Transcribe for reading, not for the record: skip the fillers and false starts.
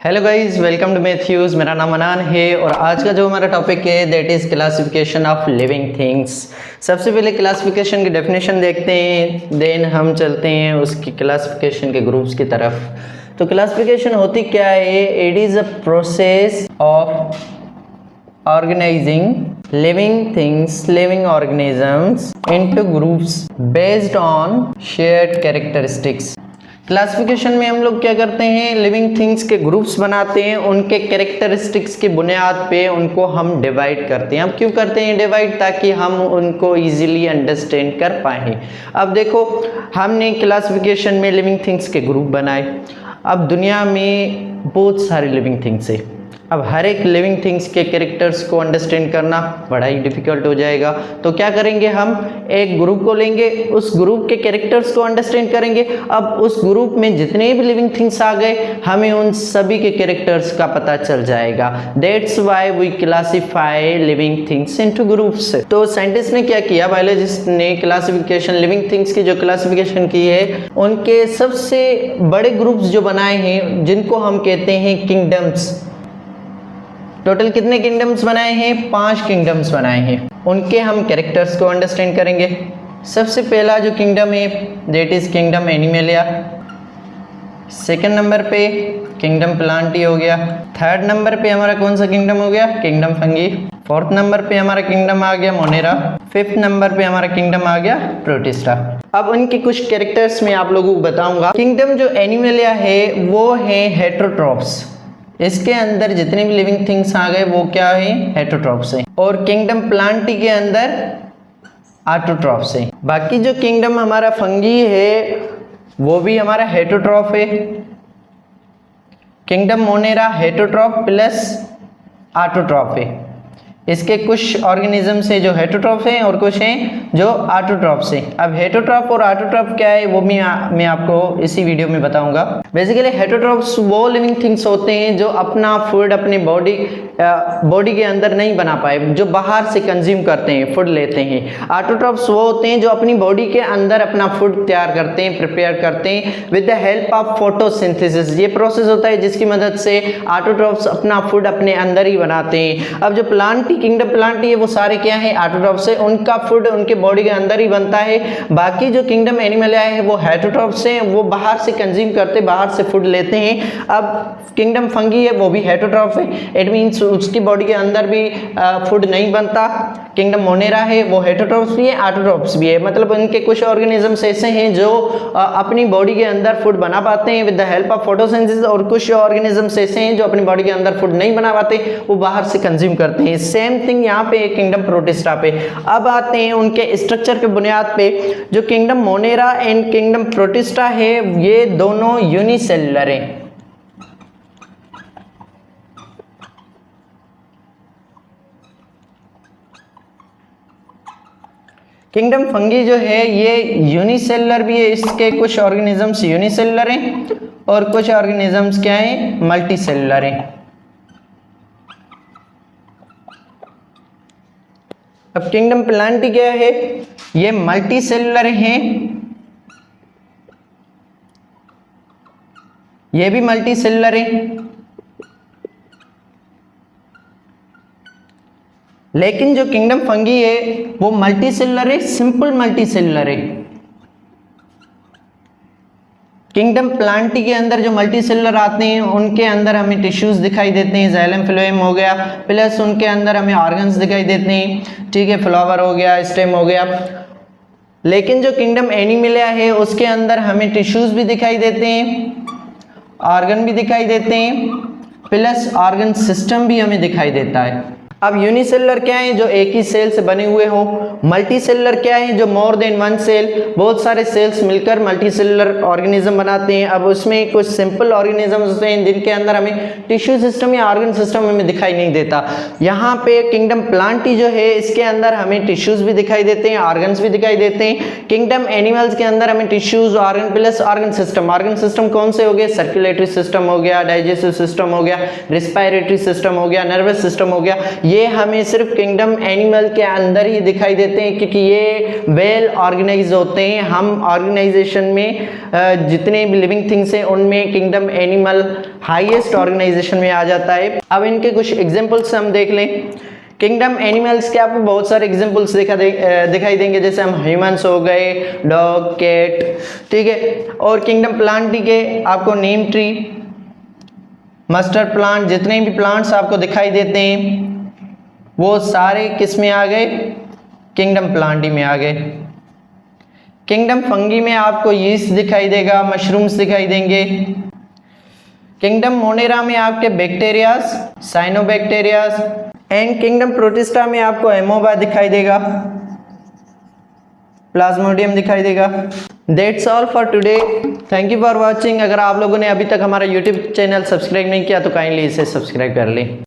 Hello guys, welcome to Matthews. मेरा नाम अनान है और आज का जो हमारा टॉपिक है that is classification of living things. सबसे पहले क्लासिफिकेशन की डेफिनेशन देखते हैं, देन हम चलते हैं उसकी क्लासिफिकेशन के ग्रुप्स की तरफ। तो क्लासिफिकेशन होती क्या है? It is a process of organizing living things, living organisms into groups based on shared characteristics. Classification में हम लोग क्या करते हैं, लिविंग थिंग्स के ग्रुप्स बनाते हैं, उनके कैरेक्टरिस्टिक्स की बुनियाद पे उनको हम डिवाइड करते हैं। अब क्यों करते हैं डिवाइड? ताकि हम उनको इजीली अंडरस्टैंड कर पाएँ। अब देखो, हमने क्लासिफिकेशन में लिविंग थिंग्स के ग्रुप बनाए। अब दुनिया में बहुत सारी लिविंग थिंग्स है। अब हर एक लिविंग थिंग्स के कैरेक्टर्स को अंडरस्टैंड करना बड़ा ही डिफिकल्ट हो जाएगा। तो क्या करेंगे, हम एक ग्रुप को लेंगे, उस ग्रुप के कैरेक्टर्स को अंडरस्टैंड करेंगे। अब उस ग्रुप में जितने भी लिविंग थिंग्स आ गए, हमें उन सभी के कैरेक्टर्स का पता चल जाएगा। That's why we classify living things into groups. तो साइंटिस्ट ने क्या किया, बायोलॉजिस्ट ने क्लासिफिकेशन, लिविंग थिंग्स की जो क्लासिफिकेशन की है, उनके सबसे बड़े ग्रुप्स जो बनाए हैं, जिनको हम कहते हैं किंगडम्स। टोटल कितने किंगडम्स बनाए हैं? 5 किंगडम्स बनाए हैं। उनके हम कैरेक्टर्स को अंडरस्टैंड करेंगे। सबसे पहला जो किंगडम है that is kingdom Animalia. Second number पे किंगडम प्लांटी हो गया। थर्ड नंबर पे हमारा कौन सा किंगडम हो गया? Kingdom fungi. फोर्थ नंबर पे हमारा किंगडम आ गया मोनेरा। फिफ्थ नंबर पे हमारा किंगडम आ गया प्रोटिस्टा। अब उनके कुछ कैरेक्टर्स मैं आप लोगों को बताऊंगा। किंगडम जो एनिमलिया है वो है हेटेरोट्रॉप्स। इसके अंदर जितने भी लिविंग थिंग्स आ गए वो क्या है? हेटेरोट्रॉप्स है। और किंगडम प्लांटी के अंदर ऑटोट्रॉप्स है। बाकी जो किंगडम हमारा फंगी है वो भी हमारा हेटेरोट्रॉप है। किंगडम मोनेरा हेटेरोट्रॉप प्लस ऑटोट्रॉप है। इसके कुछ ऑर्गेनिजम्स है जो हेटेरोट्रॉप हैं और कुछ हैं जो ऑटोट्रॉप्स हैं। अब हेटेरोट्रॉप और ऑटोट्रॉप क्या है वो मैं आपको इसी वीडियो में बताऊंगा। बेसिकली हेटेरोट्रॉप्स वो लिविंग थिंग्स होते हैं जो अपना फूड अपनी बॉडी के अंदर नहीं बना पाए, जो बाहर से कंज्यूम करते हैं, फूड लेते हैं। ऑटोट्रॉप्स वो होते हैं जो अपनी बॉडी के अंदर अपना फूड तैयार करते हैं, प्रिपेयर करते हैं with the help of photosynthesis. ये प्रोसेस होता है जिसकी मदद से ऑटोट्रॉप्स अपना फूड अपने अंदर ही बनाते हैं। अब जो किंगडम प्लांटी है वो सारे क्या है? ऑटोट्रॉप्स है। उनका फूड उनके बॉडी के अंदर ही बनता है। बाकी जो किंगडम एनिमलिया है वो हेटेरोट्रॉप्स हैं, वो बाहर से कंज्यूम करते, बाहर से फूड लेते हैं। अब किंगडम फंगी है वो भी हेटेरोट्रॉप है, इट मींस उसकी बॉडी के अंदर भी फूड नहीं बनता। किंगडम मोनेरा है वो हेटेरोट्रॉप्स भी है, ऑटोट्रॉप्स भी है। मतलब उनके कुछ ऑर्गेनिजम्स ऐसे हैं जो अपनी बॉडी के अंदर फूड बना पाते हैं with the help of photosynthesis, और कुछ ऑर्गेनिजम्स ऐसे हैं जो अपनी बॉडी के अंदर फूड नहीं बना पाते, वो बाहर से कंज्यूम करते हैं। सेम थिंग यहाँ पे किंगडम प्रोटिस्टा पे। अब आते हैं उनके स्ट्रक्चर के बुनियाद पे। जो kingdom Monera and kingdom protista है ये दोनों यूनिसेलुलर हैं। किंगडम फंगी जो है ये यूनिसेलुलर भी है, इसके कुछ ऑर्गेनिजम्स यूनिसेलुलर हैं और कुछ ऑर्गेनिजम्स क्या हैं? मल्टीसेलुलर हैं। अब किंगडम प्लांटी क्या है? ये मल्टीसेलुलर हैं, ये भी मल्टीसेलुलर हैं। लेकिन जो किंगडम फंगी है वो मल्टीसेलुलर है, सिंपल मल्टीसेलुलर है। किंगडम प्लांटी के अंदर जो मल्टीसेलुलर आते हैं उनके अंदर हमें टिश्यूज दिखाई देते हैं, जाइलम फ्लोएम हो गया, प्लस उनके अंदर हमें ऑर्गन्स दिखाई देते हैं, ठीक है, फ्लावर हो गया, स्टेम हो गया। लेकिन जो किंगडम एनिमलिया है उसके अंदर हमें टिश्यूज भी दिखाई देते हैं, ऑर्गन भी दिखाई देते हैं, प्लस ऑर्गन सिस्टम भी हमें दिखाई देता है। अब यूनिसेलुलर क्या है? जो एक ही सेल से बने हुए हो। मल्टीसेलुलर क्या है? जो मोर देन वन सेल, बहुत सारे सेल्स मिलकर मल्टीसेलुलर ऑर्गेनिज्म बनाते हैं। अब उसमें कुछ सिंपल ऑर्गेनिजम्स होते हैं जिनके अंदर हमें टिश्यू सिस्टम या ऑर्गन सिस्टम हमें दिखाई नहीं देता। यहाँ पे किंगडम प्लांटी जो है इसके अंदर हमें टिश्यूज भी दिखाई देते हैं, ऑर्गन्स भी दिखाई देते हैं। किंगडम एनिमल्स के अंदर हमें tissues, organ plus organ system. Organ system कौन से हो गए? सर्कुलेटरी सिस्टम हो गया, डाइजेस्टिव सिस्टम हो गया, रिस्पायरेटरी सिस्टम हो गया, नर्वस सिस्टम हो गया। ये हमें सिर्फ किंगडम एनिमल के अंदर ही दिखाई देते हैं क्योंकि ये वेल ऑर्गेनाइज होते हैं। हम ऑर्गेनाइजेशन में जितने भी लिविंग थिंग्स हैं उनमें किंगडम एनिमल हाईएस्ट ऑर्गेनाइजेशन में आ जाता है। अब इनके कुछ एग्जांपल्स हम देख लें। किंगडम एनिमल्स के आपको बहुत सारे एग्जांपल्स दिखाई देंगे, जैसे हम ह्यूमंस हो गए, डॉग, कैट, ठीक है। और किंगडम प्लांट के आपको नीम ट्री, मस्टर्ड प्लांट, जितने भी प्लांट्स आपको दिखाई देते हैं वो सारे किस में आ गए? किंगडम प्लांट में आ गए। किंगडम फंगी में आपको यीस्ट दिखाई देगा, मशरूम्स दिखाई देंगे। किंगडम मोनेरा में आपके बैक्टीरियाज, साइनोबैक्टीरियाज, एंड किंगडम प्रोटिस्टा में आपको एमोबा दिखाई देगा, प्लाज्मोडियम दिखाई देगा। That's all for today. Thank you for watching. अगर आप लोगों ने अभी तक हमारा YouTube चैनल सब्सक्राइब नहीं किया तो काइंडली इसे सब्सक्राइब कर लें।